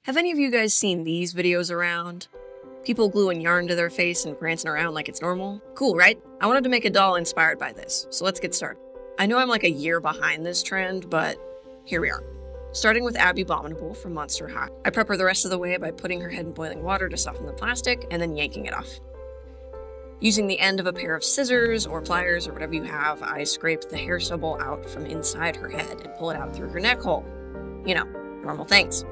Have any of you guys seen these videos around? People gluing yarn to their face and prancing around like it's normal? Cool, right? I wanted to make a doll inspired by this, so let's get started. I know I'm like a year behind this trend, but here we are. Starting with Abby Abominable from Monster High. I prep her the rest of the way by putting her head in boiling water to soften the plastic and then yanking it off. Using the end of a pair of scissors or pliers or whatever you have, I scraped the hair stubble out from inside her head and pull it out through her neck hole. You know, normal things.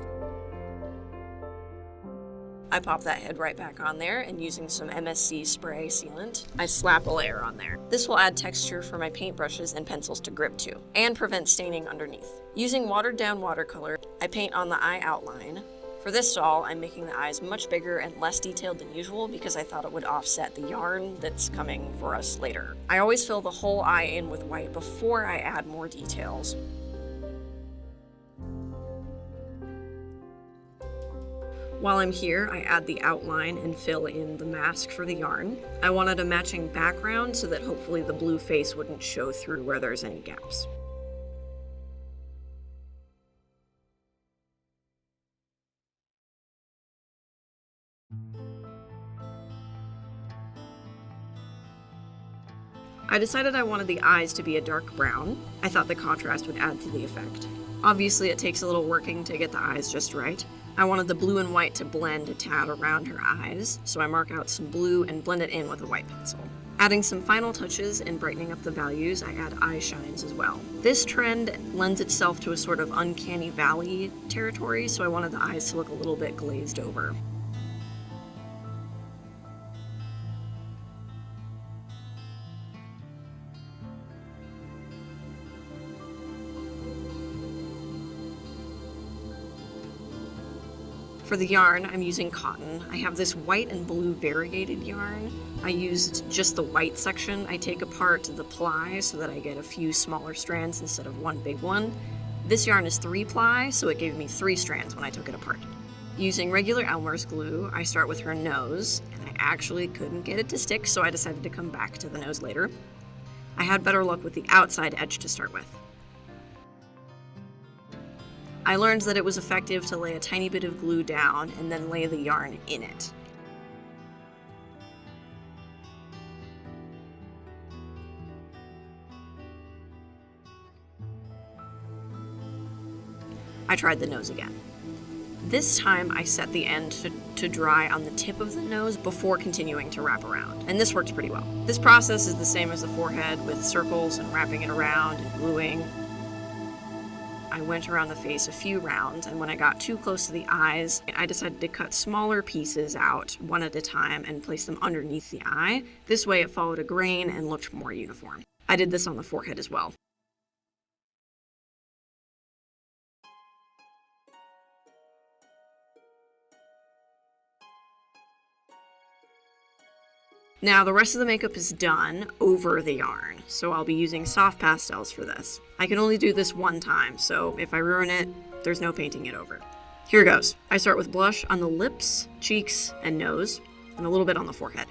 I pop that head right back on there, and using some MSC spray sealant, I slap a layer on there. This will add texture for my paintbrushes and pencils to grip to, and prevent staining underneath. Using watered down watercolor, I paint on the eye outline. For this doll, I'm making the eyes much bigger and less detailed than usual because I thought it would offset the yarn that's coming for us later. I always fill the whole eye in with white before I add more details. While I'm here, I add the outline and fill in the mask for the yarn. I wanted a matching background so that hopefully the blue face wouldn't show through where there's any gaps. I decided I wanted the eyes to be a dark brown. I thought the contrast would add to the effect. Obviously, it takes a little working to get the eyes just right. I wanted the blue and white to blend a tad around her eyes, so I mark out some blue and blend it in with a white pencil. Adding some final touches and brightening up the values, I add eye shines as well. This trend lends itself to a sort of uncanny valley territory, so I wanted the eyes to look a little bit glazed over. For the yarn, I'm using cotton. I have this white and blue variegated yarn. I used just the white section. I take apart the ply so that I get a few smaller strands instead of one big one. This yarn is 3-ply, so it gave me 3 strands when I took it apart. Using regular Elmer's glue, I start with her nose, and I actually couldn't get it to stick, so I decided to come back to the nose later. I had better luck with the outside edge to start with. I learned that it was effective to lay a tiny bit of glue down and then lay the yarn in it. I tried the nose again. This time I set the end to dry on the tip of the nose before continuing to wrap around, and this works pretty well. This process is the same as the forehead with circles and wrapping it around and gluing. I went around the face a few rounds, and when I got too close to the eyes, I decided to cut smaller pieces out one at a time and place them underneath the eye. This way it followed a grain and looked more uniform. I did this on the forehead as well. Now the rest of the makeup is done over the yarn, so I'll be using soft pastels for this. I can only do this one time, so if I ruin it, there's no painting it over. Here goes. I start with blush on the lips, cheeks, and nose, and a little bit on the forehead.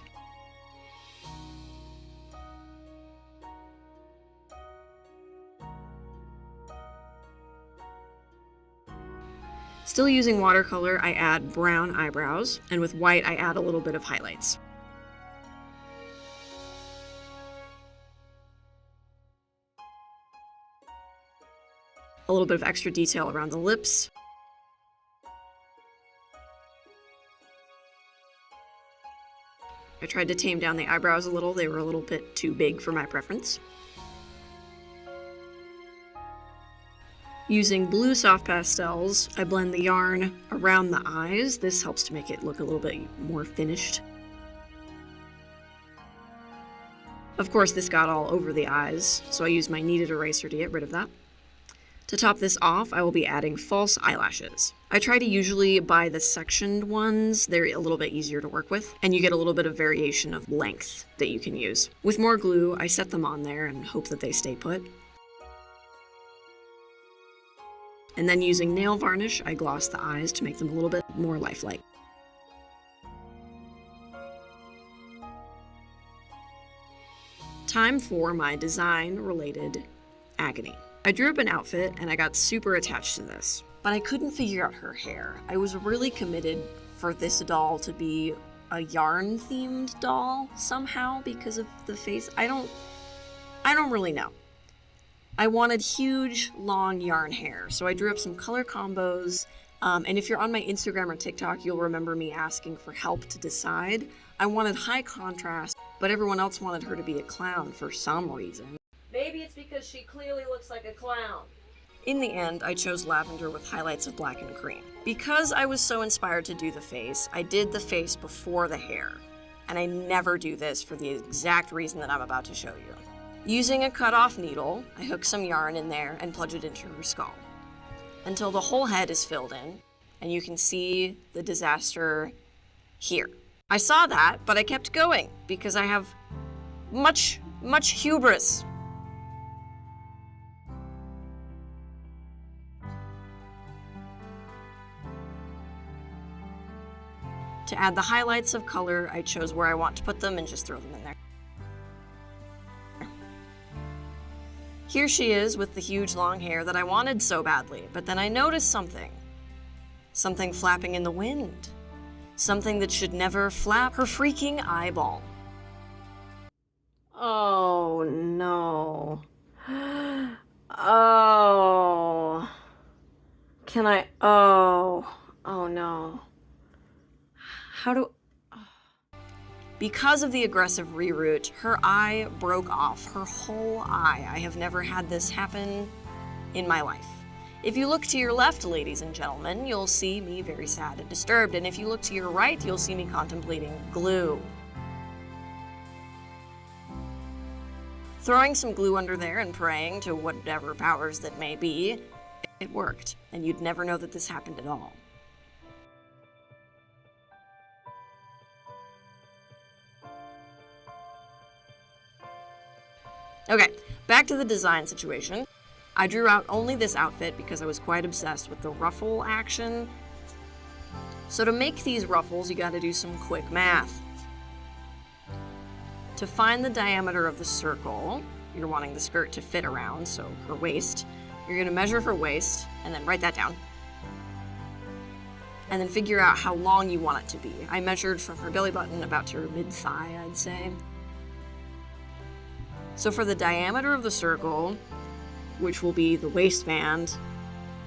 Still using watercolor, I add brown eyebrows, and with white I add a little bit of highlights. A little bit of extra detail around the lips. I tried to tame down the eyebrows a little. They were a little bit too big for my preference. Using blue soft pastels, I blend the yarn around the eyes. This helps to make it look a little bit more finished. Of course, this got all over the eyes, so I used my kneaded eraser to get rid of that. To top this off, I will be adding false eyelashes. I try to usually buy the sectioned ones. They're a little bit easier to work with, and you get a little bit of variation of length that you can use. With more glue, I set them on there and hope that they stay put. And then using nail varnish, I gloss the eyes to make them a little bit more lifelike. Time for my design-related agony. I drew up an outfit and I got super attached to this. but I couldn't figure out her hair. I was really committed for this doll to be a yarn-themed doll somehow because of the face. I don't really know. I wanted huge, long yarn hair, so I drew up some color combos, and if you're on my Instagram or TikTok, you'll remember me asking for help to decide. I wanted high contrast, but everyone else wanted her to be a clown for some reason. Maybe it's because she clearly looks like a clown. In the end, I chose lavender with highlights of black and cream. Because I was so inspired to do the face, I did the face before the hair. And I never do this for the exact reason that I'm about to show you. Using a cut-off needle, I hook some yarn in there and plunge it into her skull until the whole head is filled in, and you can see the disaster here. I saw that, but I kept going because I have much hubris. To add the highlights of color, I chose where I want to put them and just throw them in there. Here she is with the huge long hair that I wanted so badly, but then I noticed something. Something flapping in the wind. Something that should never flap. Her freaking eyeball. Oh no. Oh. Can I? Oh no. How do... Because of the aggressive reroute, her eye broke off, her whole eye. I have never had this happen in my life. If you look to your left, ladies and gentlemen, you'll see me very sad and disturbed, and if you look to your right, you'll see me contemplating glue. Throwing some glue under there and praying to whatever powers that may be, it worked, and you'd never know that this happened at all. Okay, back to the design situation. I drew out only this outfit because I was quite obsessed with the ruffle action. So to make these ruffles, you gotta do some quick math. To find the diameter of the circle, you're wanting the skirt to fit around, so her waist, you're gonna measure her waist and then write that down. And then figure out how long you want it to be. I measured from her belly button about to her mid-thigh, I'd say. So for the diameter of the circle, which will be the waistband,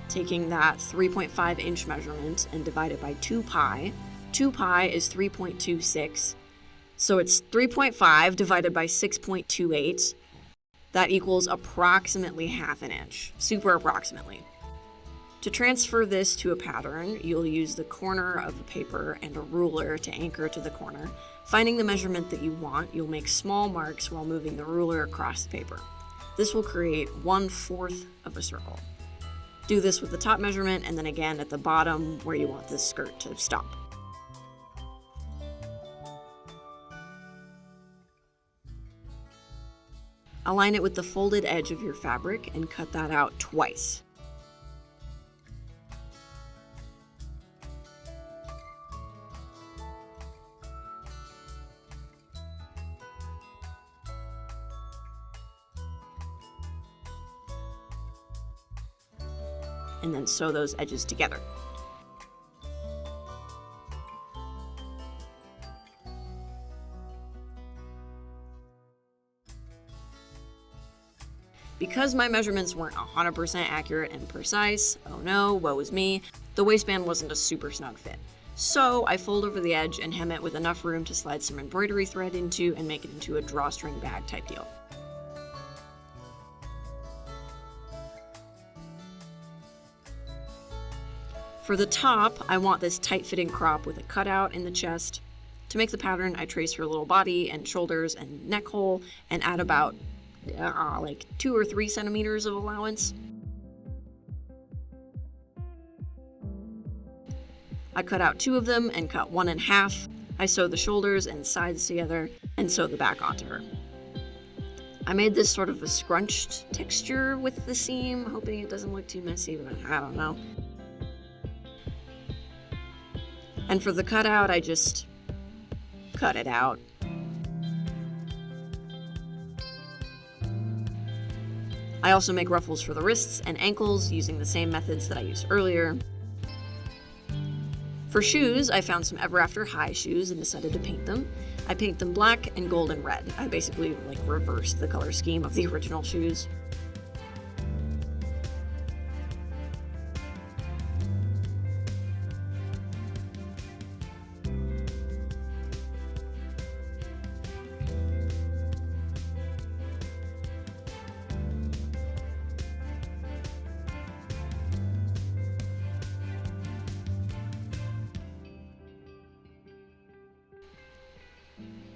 taking that 3.5 inch measurement and divide it by 2 pi. 2 pi is 3.26. So it's 3.5 divided by 6.28. That equals approximately half an inch, super approximately. To transfer this to a pattern, you'll use the corner of the paper and a ruler to anchor to the corner. Finding the measurement that you want, you'll make small marks while moving the ruler across the paper. This will create 1/4 of a circle. Do this with the top measurement and then again at the bottom where you want this skirt to stop. Align it with the folded edge of your fabric and cut that out twice. And then sew those edges together. Because my measurements weren't 100% accurate and precise, oh no, woe is me, the waistband wasn't a super snug fit. So I fold over the edge and hem it with enough room to slide some embroidery thread into and make it into a drawstring bag type deal. For the top, I want this tight-fitting crop with a cutout in the chest. To make the pattern, I trace her little body and shoulders and neck hole and add about like 2 or 3 centimeters of allowance. I cut out 2 of them and cut 1 in half. I sew the shoulders and sides together and sew the back onto her. I made this sort of a scrunched texture with the seam, hoping it doesn't look too messy, but I don't know. And for the cutout, I just cut it out. I also make ruffles for the wrists and ankles using the same methods that I used earlier. For shoes, I found some Ever After High shoes and decided to paint them. I paint them black and gold and red. I basically reversed the color scheme of the original shoes.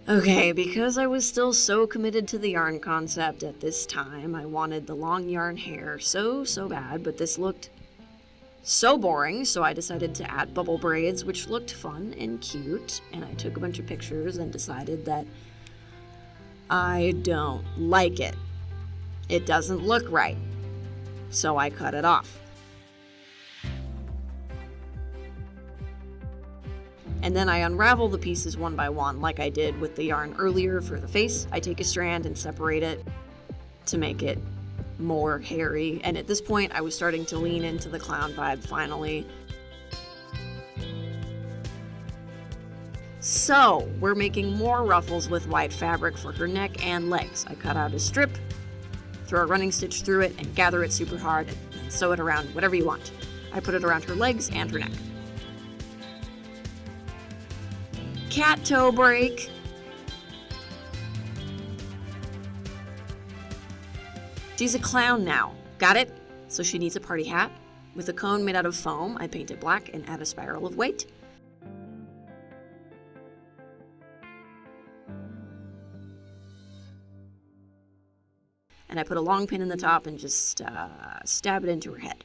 Okay, because I was still so committed to the yarn concept at this time, I wanted the long yarn hair so bad, but this looked so boring, so I decided to add bubble braids, which looked fun and cute, and I took a bunch of pictures and decided that I don't like it. It doesn't look right, so I cut it off. And then I unravel the pieces one by one like I did with the yarn earlier for the face. I take a strand and separate it to make it more hairy. And at this point, I was starting to lean into the clown vibe finally. So, we're making more ruffles with white fabric for her neck and legs. I cut out a strip, throw a running stitch through it, and gather it super hard and sew it around whatever you want. I put it around her legs and her neck. Cat toe break. She's a clown now. Got it? So she needs a party hat. With a cone made out of foam, I paint it black and add a spiral of weight. And I put a long pin in the top and just stab it into her head.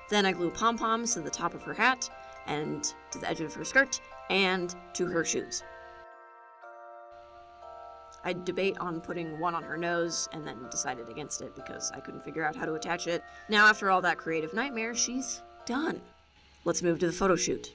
Then I glue pom-poms to the top of her hat and to the edge of her skirt and to her shoes. I debate on putting one on her nose and then decided against it because I couldn't figure out how to attach it. Now, after all that creative nightmare, she's done. Let's move to the photo shoot.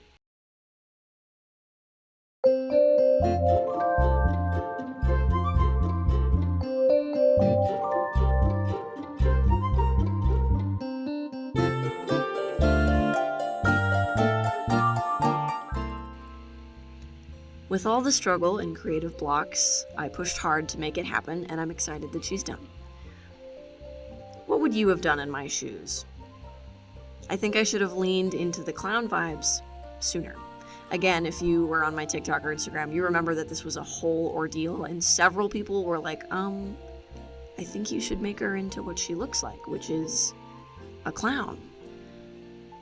With all the struggle and creative blocks, I pushed hard to make it happen, and I'm excited that she's done. What would you have done in my shoes? I think I should have leaned into the clown vibes sooner. Again, if you were on my TikTok or Instagram, you remember that this was a whole ordeal, and several people were like, I think you should make her into what she looks like, which is a clown.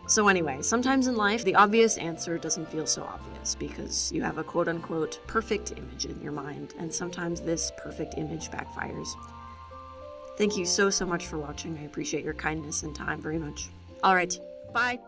So anyway, sometimes in life, the obvious answer doesn't feel so obvious because you have a quote-unquote perfect image in your mind, and sometimes this perfect image backfires. Thank you so much for watching. I appreciate your kindness and time very much. All right, bye.